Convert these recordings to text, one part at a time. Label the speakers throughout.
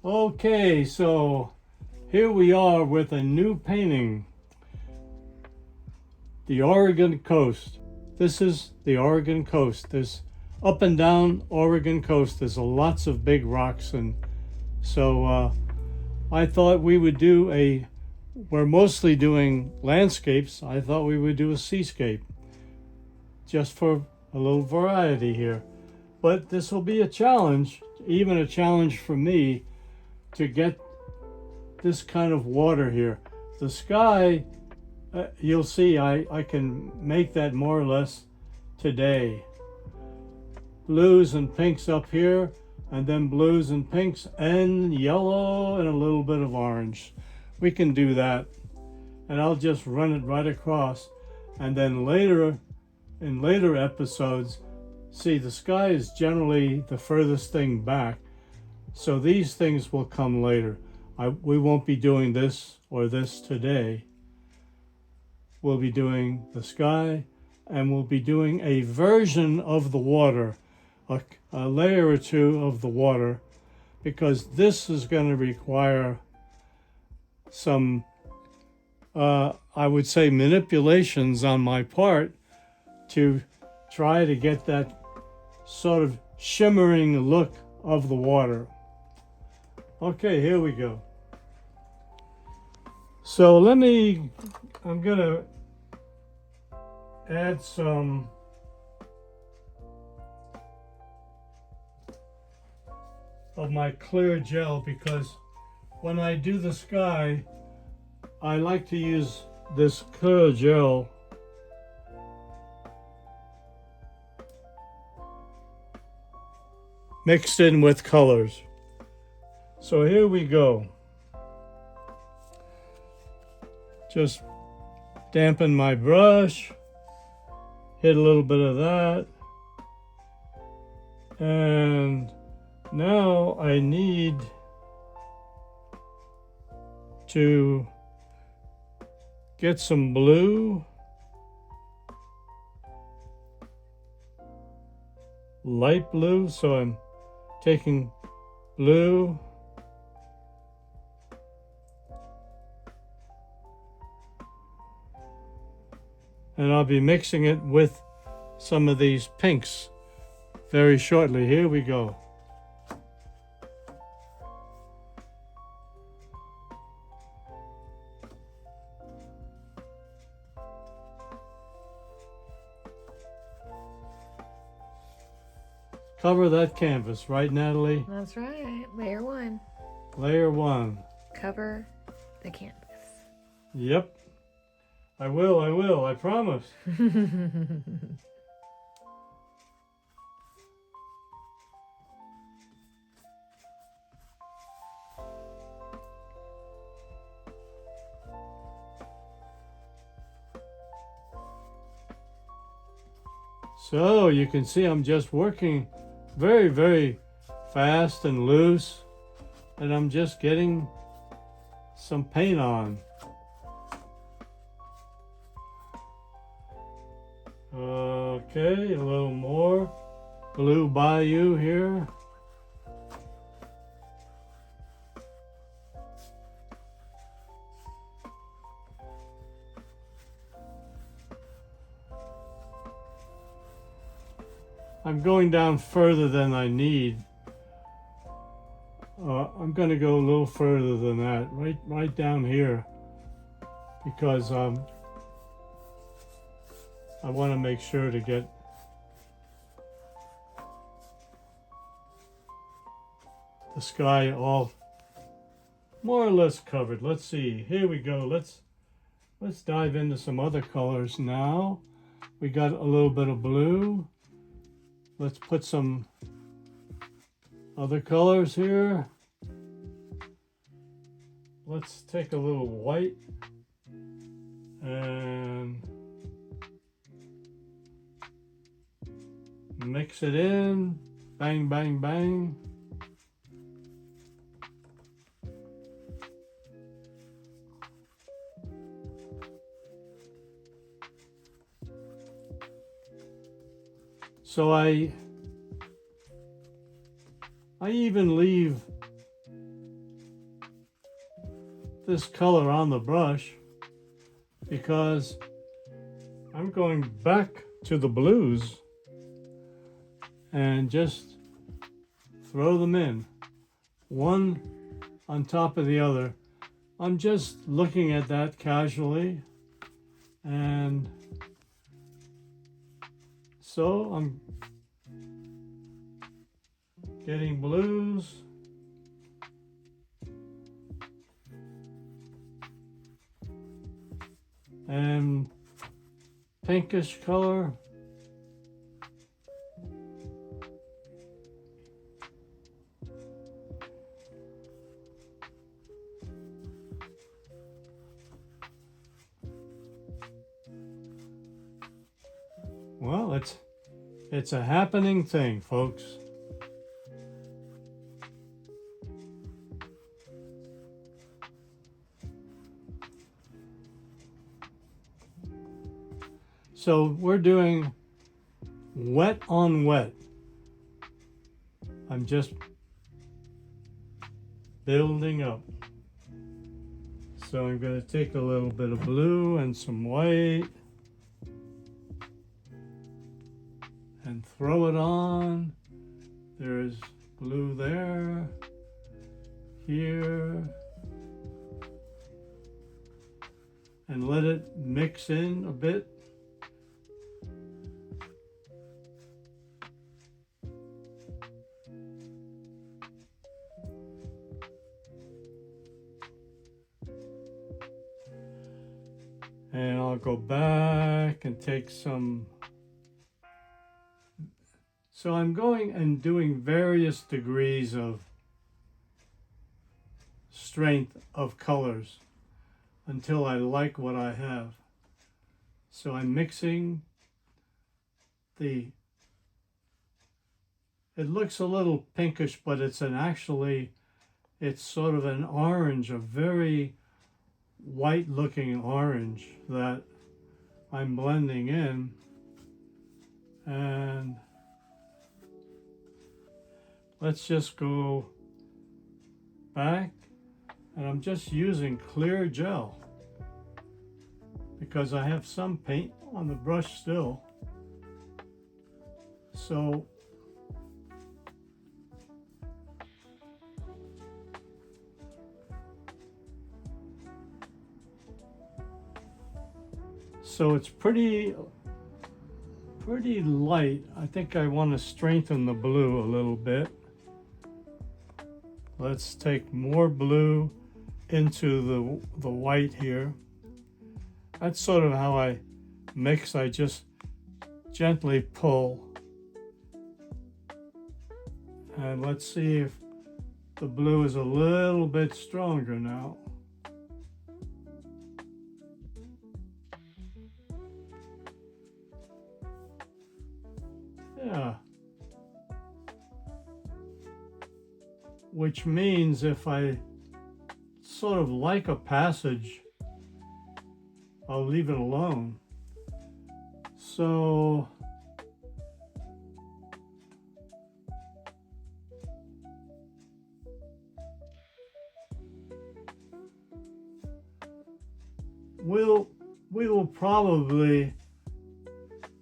Speaker 1: Okay, so here we are with a new painting. The Oregon coast. This is the Oregon coast. There's up and down Oregon coast. There's lots of big rocks, and so I thought we would do we're mostly doing landscapes. I thought we would do a seascape just for a little variety here. But this will be a challenge, even a challenge for me, to get this kind of water here. The sky, you'll see I can make that more or less today. Blues and pinks up here, and then blues and pinks and yellow and a little bit of orange. We can do that. And I'll just run it right across. And then later, in later episodes, see, the sky is generally the furthest thing back. So these things will come later. We won't be doing this or this today. We'll be doing the sky, and we'll be doing a version of the water, a layer or two of the water, because this is going to require some, I would say, manipulations on my part to try to get that sort of shimmering look of the water. Okay, here we go. So I'm gonna add some of my clear gel, because when I do the sky, I like to use this clear gel mixed in with colors. So here we go. Just dampen my brush, hit a little bit of that, and now I need to get some blue, light blue, so I'm taking blue, and I'll be mixing it with some of these pinks very shortly. Here we go. Cover that canvas, right, Natalie?
Speaker 2: That's right. Layer one.
Speaker 1: Layer one.
Speaker 2: Cover the canvas.
Speaker 1: Yep. I will, I promise. So you can see I'm just working very, very fast and loose, and I'm just getting some paint on. Okay, a little more blue bayou here. I'm going down further than I need. I'm going to go a little further than that, right down here, because I want to make sure to get the sky all more or less covered. Let's see. Here we go. Let's dive into some other colors now. We got a little bit of blue. Let's put some other colors here. Let's take a little white and mix it in. Bang, bang, bang. So I even leave this color on the brush because I'm going back to the blues and just throw them in, one on top of the other. I'm just looking at that casually, and so I'm getting blues, and pinkish color, well, it's a happening thing, folks. So we're doing wet on wet. I'm just building up. So I'm going to take a little bit of blue and some white and throw it on. There's blue there, here, and let it mix in a bit. And I'll go back and take some. So I'm going and doing various degrees of strength of colors until I like what I have. So I'm mixing it looks a little pinkish, but it's it's sort of an orange, a very white looking orange that I'm blending in. And let's just go back, and I'm just using clear gel because I have some paint on the brush still. So it's pretty light. I think I want to strengthen the blue a little bit. Let's take more blue into the white here. That's sort of how I mix. I just gently pull. And let's see if the blue is a little bit stronger now. Yeah. Which means if I sort of like a passage, I'll leave it alone. So we will probably,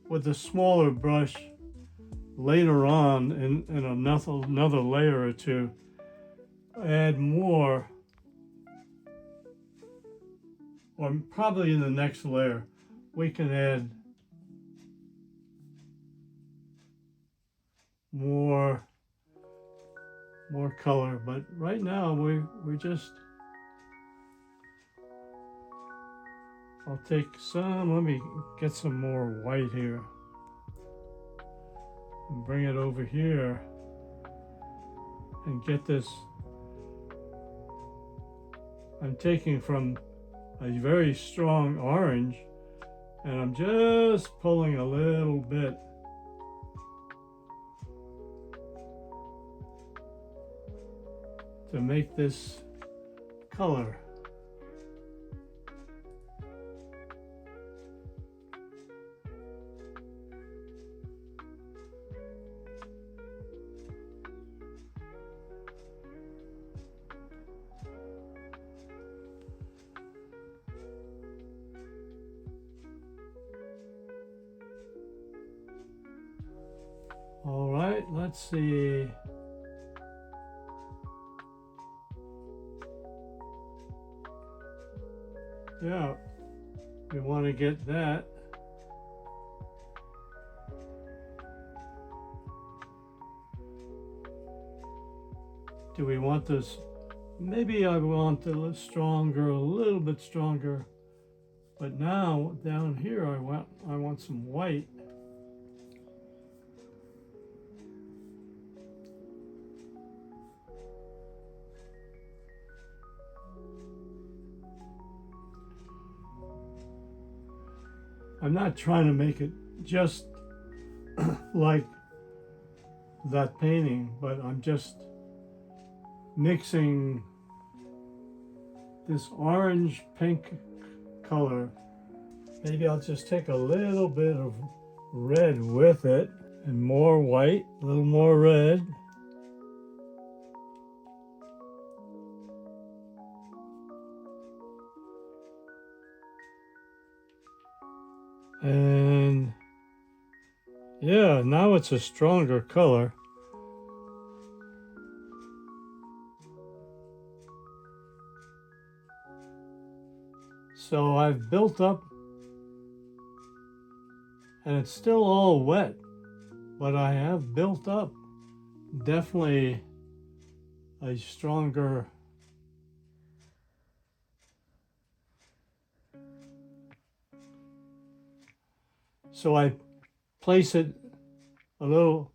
Speaker 1: with a smaller brush later on in another layer or two, add more, or probably in the next layer we can add more color, but right now we're just, I'll take some, let me get some more white here and bring it over here and get this. I'm taking from a very strong orange and I'm just pulling a little bit to make this color. right, let's see. Yeah, we want to get that. Do we want this? Maybe I want it stronger, a little bit stronger. But now down here, I want some white. I'm not trying to make it just like that painting, but I'm just mixing this orange pink color. Maybe I'll just take a little bit of red with it and more white, a little more red. And yeah, now it's a stronger color. So I've built up, and it's still all wet, but I have built up definitely a stronger. So I place it a little,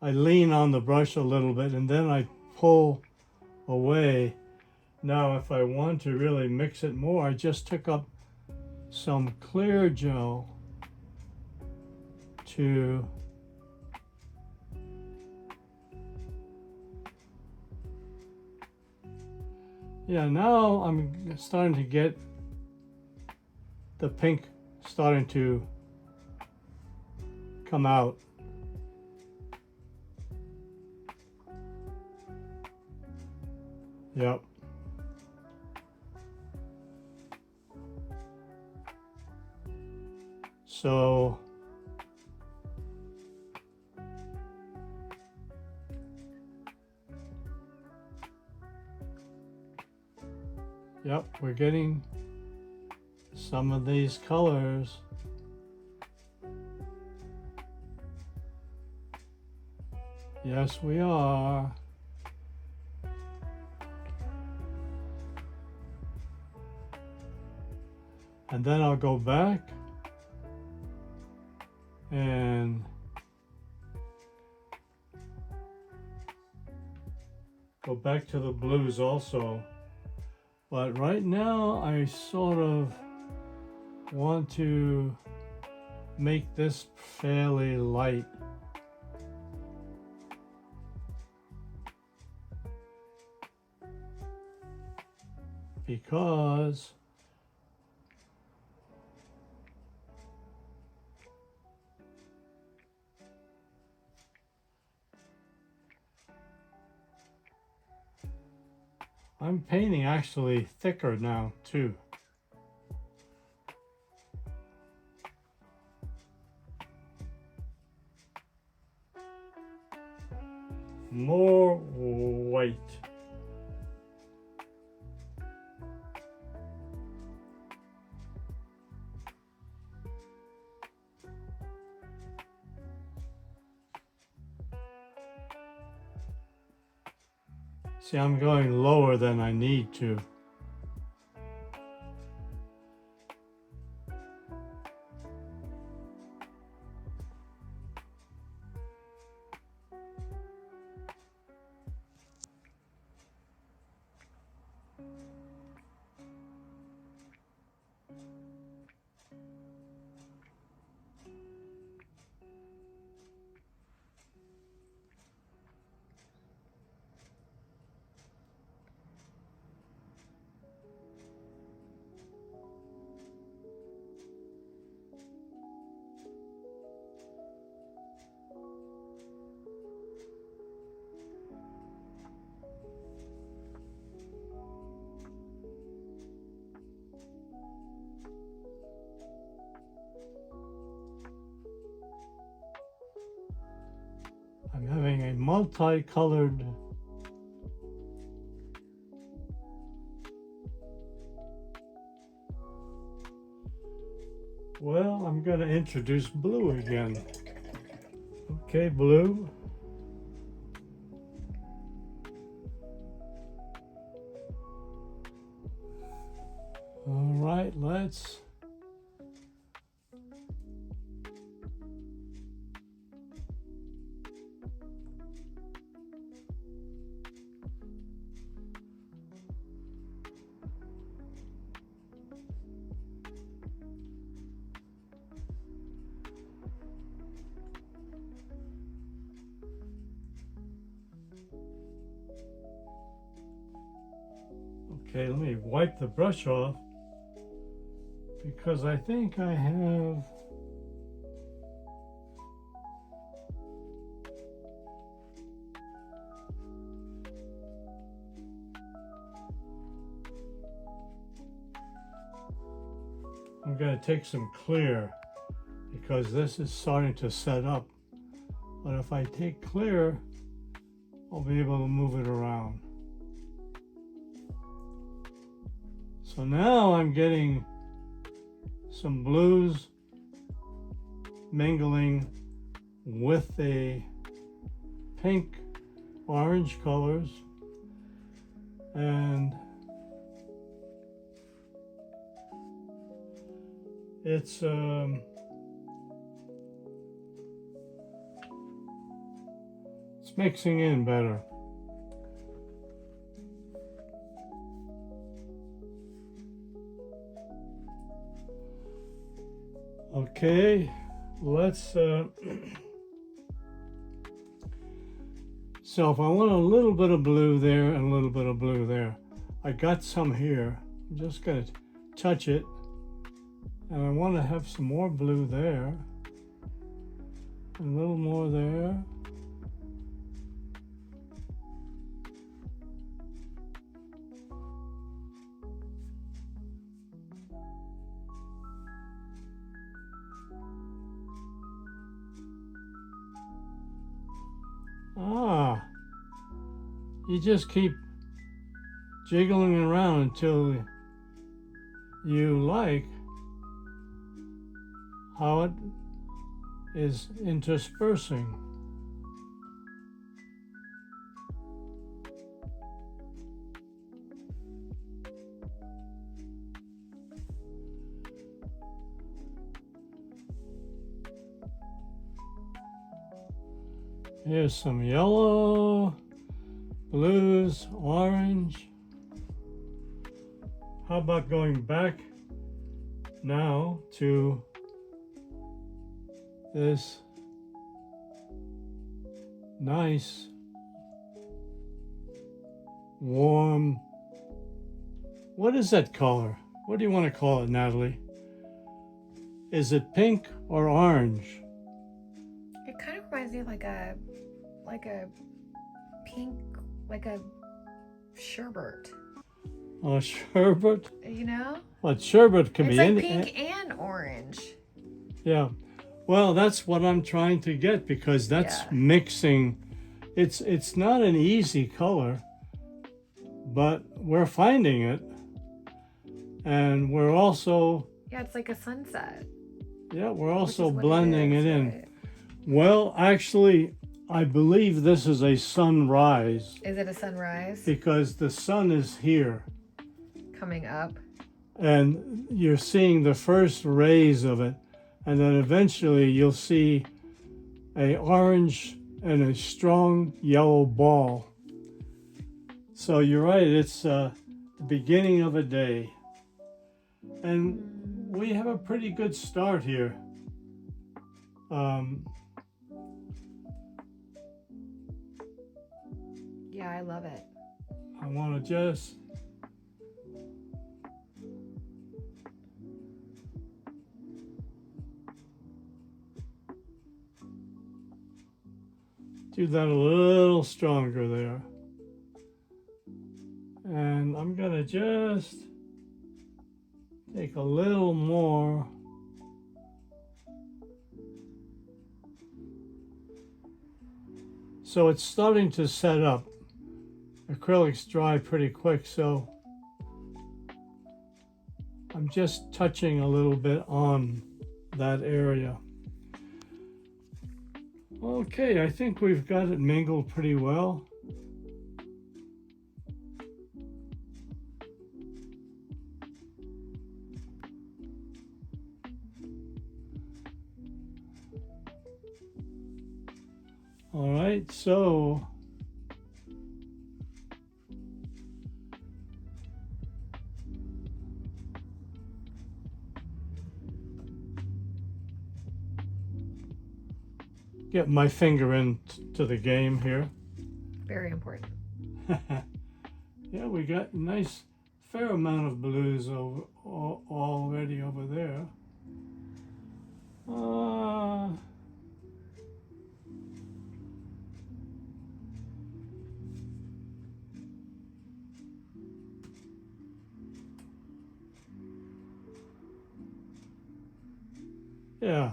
Speaker 1: I lean on the brush a little bit, and then I pull away. Now, if I want to really mix it more, I just took up some clear gel to now I'm starting to get the pink starting to come out. Yep. So yep, we're getting some of these colors. Yes, we are. And then I'll go back and go back to the blues also. But right now I sort of want to make this fairly light. Because I'm painting actually thicker now too. More white. See, I'm going lower than I need to. a multicolored well, I'm going to introduce blue again. Okay, blue. All right, let's okay, let me wipe the brush off because I think I have I'm going to take some clear because this is starting to set up. But if I take clear, I'll be able to move it around. So now I'm getting some blues mingling with the pink orange colors, and it's mixing in better. Okay, let's so if I want a little bit of blue there and a little bit of blue there, I got some here. I'm just going to touch it, and I want to have some more blue there, a little more there. Ah, you just keep jiggling around until you like how it is interspersing. Here's some yellow, blues, orange. How about going back now to this nice, warm, what is that color? What do you want to call it, Natalie? Is it pink or orange?
Speaker 2: It kind of reminds me of like a pink, like a sherbet.
Speaker 1: Oh, sherbet?
Speaker 2: You know?
Speaker 1: Well, sherbet can
Speaker 2: It's
Speaker 1: be
Speaker 2: like
Speaker 1: any.
Speaker 2: pink and orange.
Speaker 1: Yeah. Well, that's what I'm trying to get because that's mixing. It's not an easy color, but we're finding it. And we're also.
Speaker 2: Yeah, it's like a sunset.
Speaker 1: Yeah, we're also
Speaker 2: Which is what
Speaker 1: blending it in.
Speaker 2: right?
Speaker 1: Well, actually, I believe this is a sunrise
Speaker 2: Is it a sunrise
Speaker 1: because the sun is here.
Speaker 2: coming up?
Speaker 1: And you're seeing the first rays of it, and then eventually you'll see a orange and a strong yellow ball. So you're right, it's the beginning of a day. And we have a pretty good start here.
Speaker 2: Yeah, I love it.
Speaker 1: I want to just do that a little stronger there. And I'm going to just take a little more So it's starting to set up. Acrylics dry pretty quick, so I'm just touching a little bit on that area. Okay, I think we've got it mingled pretty well. All right, so get my finger into the game here.
Speaker 2: Very important.
Speaker 1: Yeah, we got a nice fair amount of blues over already over there. Yeah.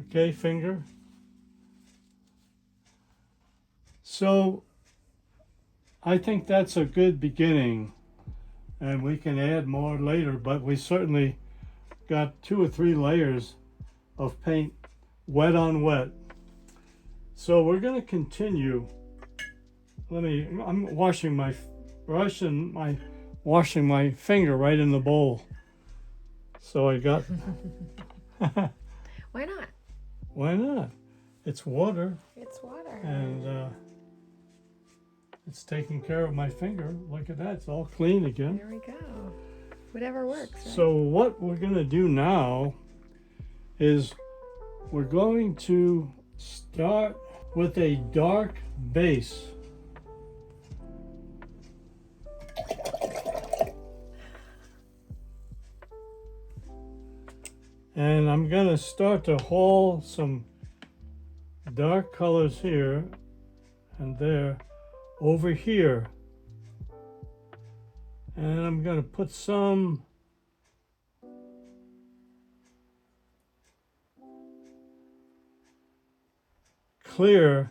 Speaker 1: Okay, finger. So I think that's a good beginning, and we can add more later, but we certainly got 2 or 3 layers of paint wet on wet. So we're going to continue. I'm washing my brush and washing my finger right in the bowl. So I got,
Speaker 2: Why not?
Speaker 1: why not? It's water,
Speaker 2: It's water.
Speaker 1: and it's taking care of my finger. Look at that, it's all clean again.
Speaker 2: There we go. Whatever works. Right?
Speaker 1: So what we're going to do now is we're going to start with a dark base. And I'm going to start to haul some dark colors here and there over here. And I'm going to put some clear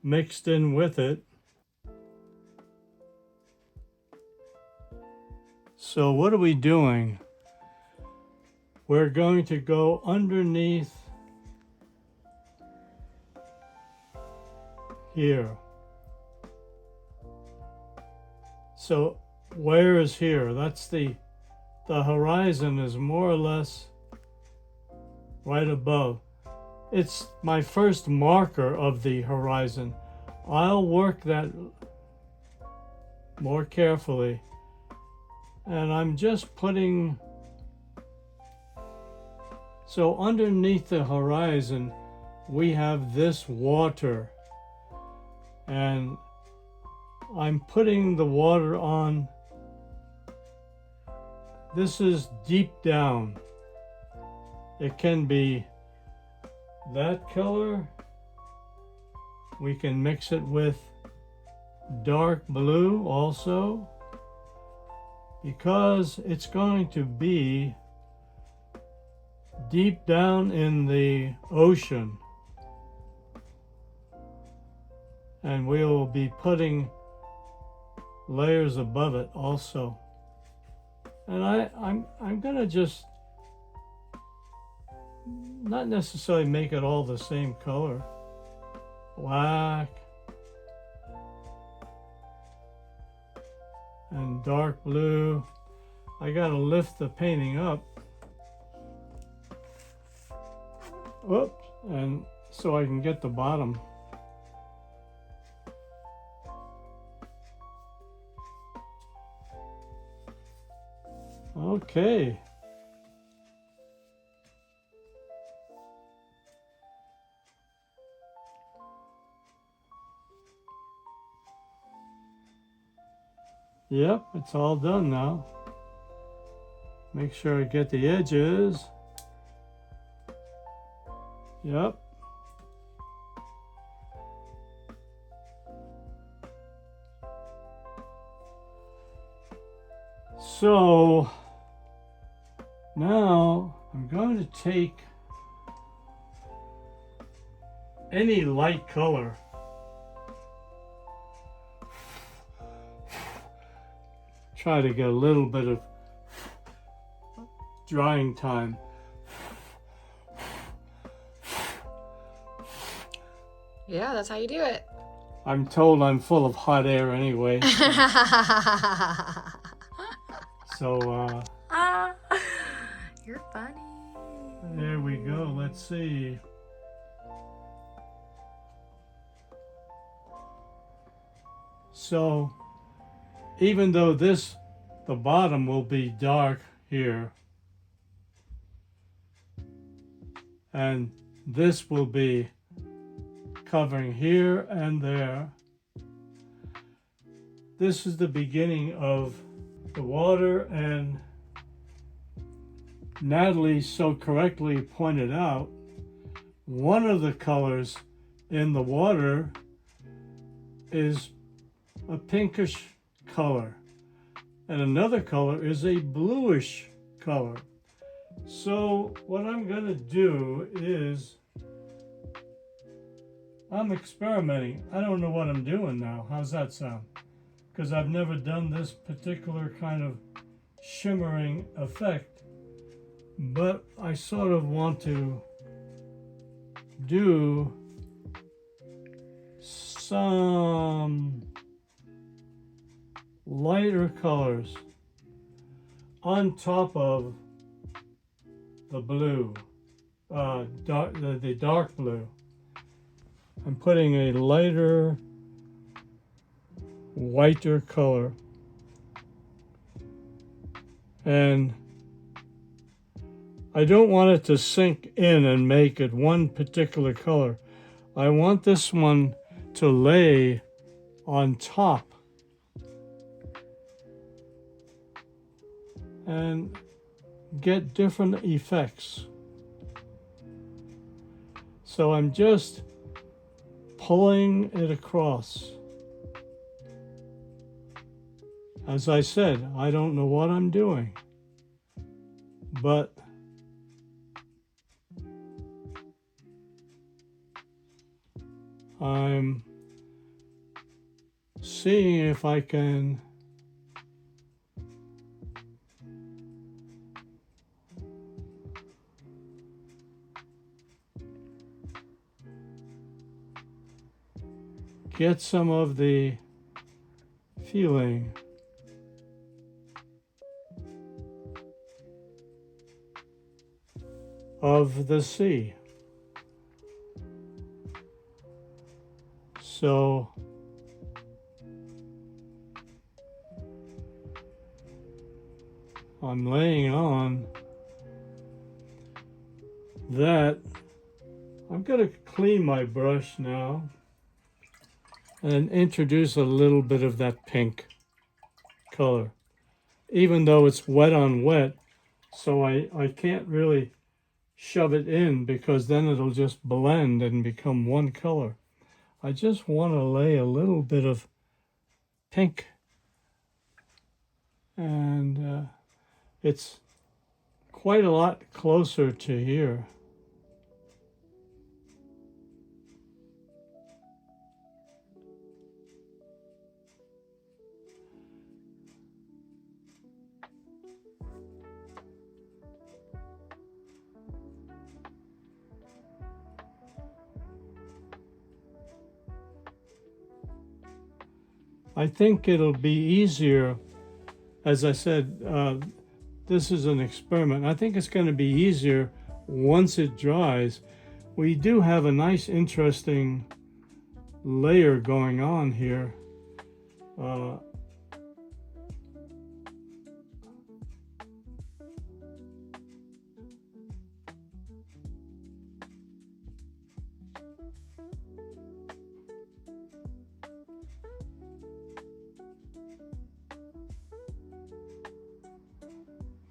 Speaker 1: mixed in with it. So what are we doing? We're going to go underneath here. So where is here? That's the horizon is more or less right above. It's my first marker of the horizon. I'll work that more carefully. And I'm just putting, so underneath the horizon, we have this water. And I'm putting the water on. This is deep down. It can be that color. We can mix it with dark blue also, because it's going to be deep down in the ocean. And we'll be putting layers above it also. And I'm gonna just not necessarily make it all the same color. Black and dark blue. I gotta lift the painting up. Whoops, and so I can get the bottom. Okay. Yep, it's all done now. Make sure I get the edges. Yep. So now I'm going to take any light color. Try to get a little bit of drying time.
Speaker 2: Yeah, that's how you do it.
Speaker 1: I'm told I'm full of hot air anyway. So,
Speaker 2: You're funny.
Speaker 1: there we go. Let's see. So, even though the bottom will be dark here, and this will be covering here and there, this is the beginning of the water, and Natalie so correctly pointed out one of the colors in the water is a pinkish color and another color is a bluish color. So what I'm going to do is I'm experimenting. I don't know what I'm doing now. How's that sound? Because I've never done this particular kind of shimmering effect, but I sort of want to do some lighter colors on top of the blue, the dark blue. I'm putting a lighter, whiter color, and I don't want it to sink in and make it one particular color. I want this one to lay on top and get different effects. So I'm just pulling it across. As I said, I don't know what I'm doing, but I'm seeing if I can get some of the feeling of the sea. So I'm laying on that. I'm going to clean my brush now and introduce a little bit of that pink color, even though it's wet on wet, so I can't really shove it in because then it'll just blend and become one color. I just want to lay a little bit of pink, and it's quite a lot closer to here. I think it'll be easier, as I said, this is an experiment. I think it's going to be easier once it dries. We do have a nice, interesting layer going on here.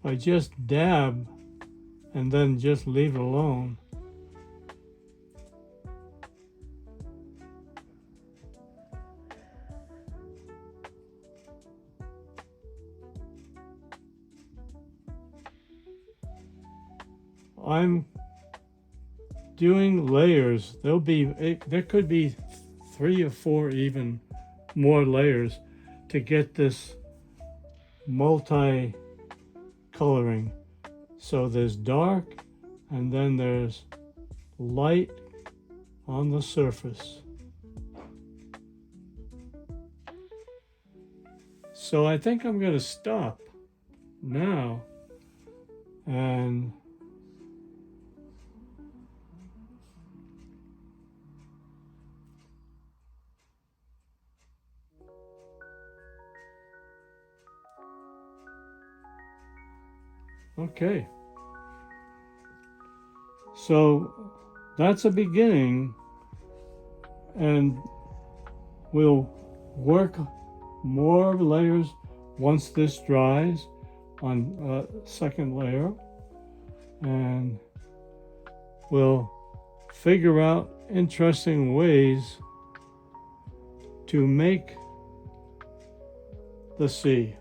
Speaker 1: I just dab and then just leave it alone. I'm doing layers. There could be 3 or 4 even more layers to get this multi coloring. So there's dark and then there's light on the surface. So I think I'm going to stop now and okay. So that's a beginning, and we'll work more layers once this dries on a second layer, and we'll figure out interesting ways to make the sea.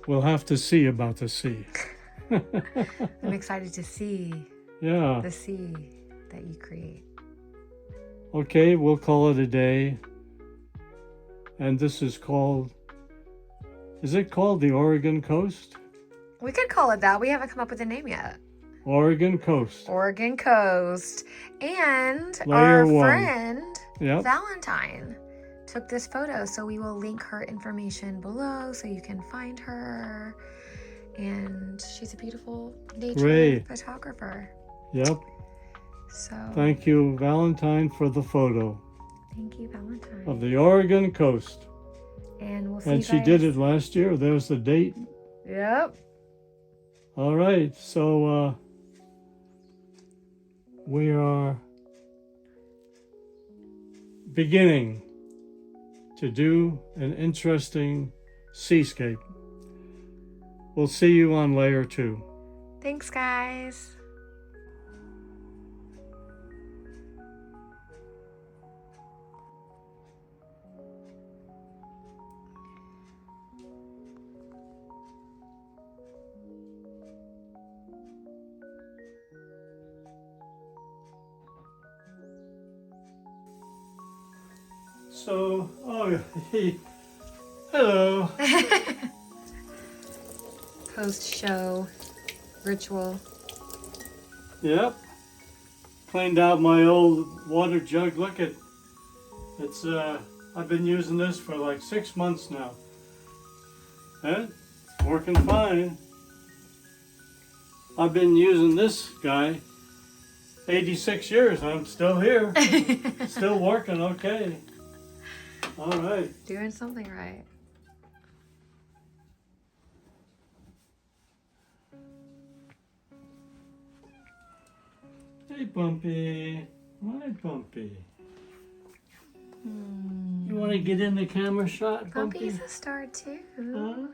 Speaker 1: We'll have to see about the sea.
Speaker 2: I'm excited to see
Speaker 1: Yeah.
Speaker 2: the sea that you create.
Speaker 1: Okay, we'll call it a day. And this is it called the Oregon Coast?
Speaker 2: We could call it that. We haven't come up with a name yet.
Speaker 1: Oregon Coast.
Speaker 2: Oregon Coast. And
Speaker 1: Layer
Speaker 2: our
Speaker 1: 1.
Speaker 2: friend,
Speaker 1: Yep.
Speaker 2: Valentine, took this photo. So we will link her information below so you can find her. And she's a beautiful nature
Speaker 1: Great.
Speaker 2: photographer.
Speaker 1: Yep.
Speaker 2: So
Speaker 1: Thank you, Valentine, for the photo
Speaker 2: thank you, Valentine.
Speaker 1: of the Oregon Coast.
Speaker 2: And we'll see
Speaker 1: And
Speaker 2: you
Speaker 1: she
Speaker 2: guys.
Speaker 1: did it last year. There's the date.
Speaker 2: Yep.
Speaker 1: All right. So we are beginning to do an interesting seascape. We'll see you on layer 2.
Speaker 2: Thanks, guys.
Speaker 1: So, hello.
Speaker 2: Post-show ritual.
Speaker 1: Yep. Cleaned out my old water jug. Look at it's I've been using this for like 6 months now. And it's working fine. I've been using this guy 86 years. I'm still here. Still working okay. All right.
Speaker 2: Doing something right.
Speaker 1: Hey, Bumpy. Hi, Bumpy. You want to get in the camera shot, Bumpy?
Speaker 2: Bumpy's a star too.
Speaker 1: Huh?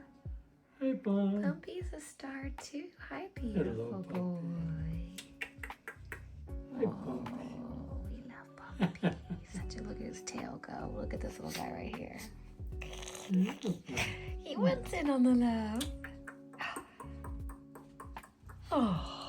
Speaker 1: Hey, Bump.
Speaker 2: Bumpy's a star too. Hi, beautiful
Speaker 1: Hello,
Speaker 2: boy.
Speaker 1: Hey, Bumpy.
Speaker 2: Oh, we love Bumpy. Such a look at his tail go. Look at this little guy right here. He wants in on the love. Oh.